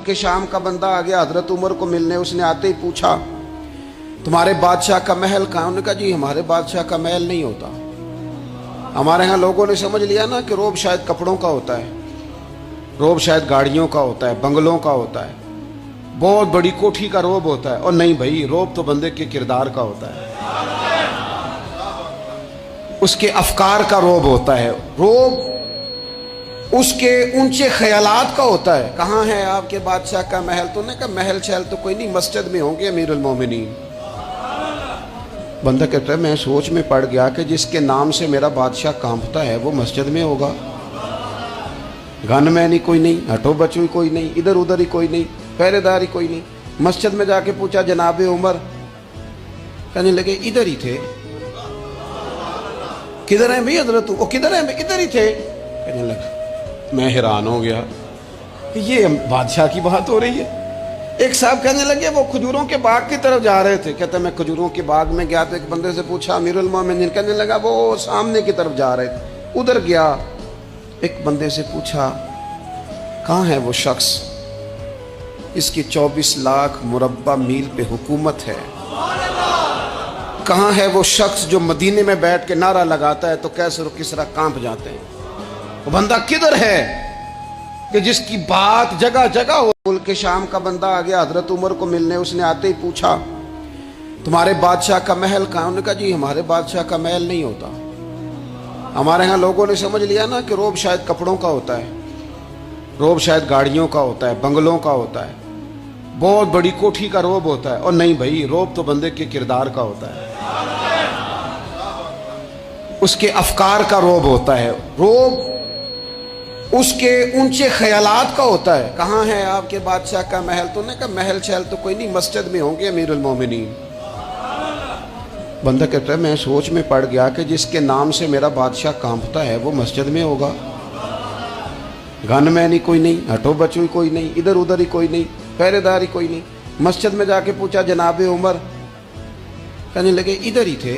मुल्क शाम का बंदा आ गया हजरत उमर को मिलने। उसने आते ही पूछा तुम्हारे बादशाह का महल कहाँ? उन्होंने कहा जी हमारे बादशाह का महल नहीं होता। हमारे यहाँ लोगों ने समझ लिया ना कि रोब शायद कपड़ों का होता है, रोब शायद गाड़ियों का होता है, बंगलों का होता है, बहुत बड़ी कोठी का रोब होता है। और नहीं भाई, रोब तो बंदे के किरदार का होता है, उसके अफकार का रोब होता है, रोब उसके ऊंचे ख्यालात का होता है। कहाँ है आपके बादशाह का महल? तो उन्होंने कहा महल शहल तो कोई नहीं, मस्जिद में होंगे अमीरुल मोमिनीन। बंदा कहता है मैं सोच में पड़ गया कि जिसके नाम से मेरा बादशाह कांपता है वो मस्जिद में होगा। गन मैन ही कोई नहीं, हटो बचो ही कोई नहीं, इधर उधर ही कोई नहीं, पहरेदार ही कोई नहीं। मस्जिद में जाके पूछा जनाब उमर, कहने लगे इधर ही थे। किधर है भाई हजरत? वो किधर है भाई? इधर ही थे। कहने लगा मैं हैरान हो गया कि ये बादशाह की बात हो रही है। एक साहब कहने लगे वो खजूरों के बाग की तरफ जा रहे थे। कहते मैं खजूरों के बाग में गया तो एक बंदे से पूछा अमीरुल मोमिनीन। कहने लगा वो सामने की तरफ जा रहे थे, उधर गया। एक बंदे से पूछा कहाँ है वो शख्स, इसकी 24 लाख मुरब्बा मील पे हुकूमत है। कहाँ है वो शख्स जो मदीने में बैठ के नारा लगाता है तो कैसर और किसरा कांप जाते हैं। वो बंदा किधर है कि जिसकी बात जगह जगह हो। मुल्क शाम का बंदा आ गया हजरत उमर को मिलने। उसने आते ही पूछा तुम्हारे बादशाह का महल कहाँ? उन्होंने कहा जी हमारे बादशाह का महल नहीं होता। हमारे यहाँ लोगों ने समझ लिया ना कि रोब शायद कपड़ों का होता है, रोब शायद गाड़ियों का होता है, बंगलों का होता है, बहुत बड़ी कोठी का रोब होता है। और नहीं भाई, रोब तो बंदे के किरदार का होता है, उसके अफकार का रोब होता है, रोब उसके ऊंचे ख्यालात का होता है। कहाँ है आपके बादशाह का महल? तो उन्होंने कहा महल शहल तो कोई नहीं, मस्जिद में होंगे अमीरुल मोमिनीन। बंदा कहता है मैं सोच में पड़ गया कि जिसके नाम से मेरा बादशाह कांपता है वो मस्जिद में होगा। गन मैन ही कोई नहीं, हटो बचो ही कोई नहीं, इधर उधर ही कोई नहीं, पहरेदार ही कोई नहीं। मस्जिद में जाके पूछा जनाब उमर, कहने लगे इधर ही थे।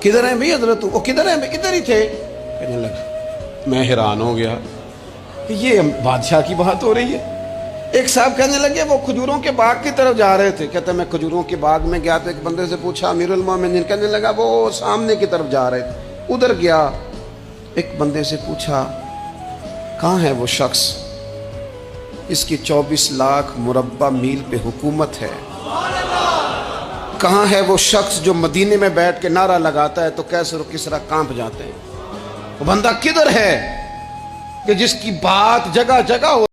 किधर है भाई हजरत? वो किधर है भाई? इधर ही थे। कहने लगा मैं हैरान हो गया कि ये बादशाह की बात हो रही है। एक साहब कहने लगे वो खजूरों के बाग की तरफ जा रहे थे। कहते मैं खजूरों के बाग में गया तो एक बंदे से पूछा अमीरुल मोमिनीन। कहने लगा वो सामने की तरफ जा रहे थे, उधर गया। एक बंदे से पूछा कहाँ है वो शख्स, इसकी 24 लाख मुरब्बा मील पे हुकूमत है। कहाँ है वो शख्स जो मदीने में बैठ के नारा लगाता है तो कैसर और किसरा कांप जाते हैं। वो बंदा किधर है कि जिसकी बात जगह जगह हो।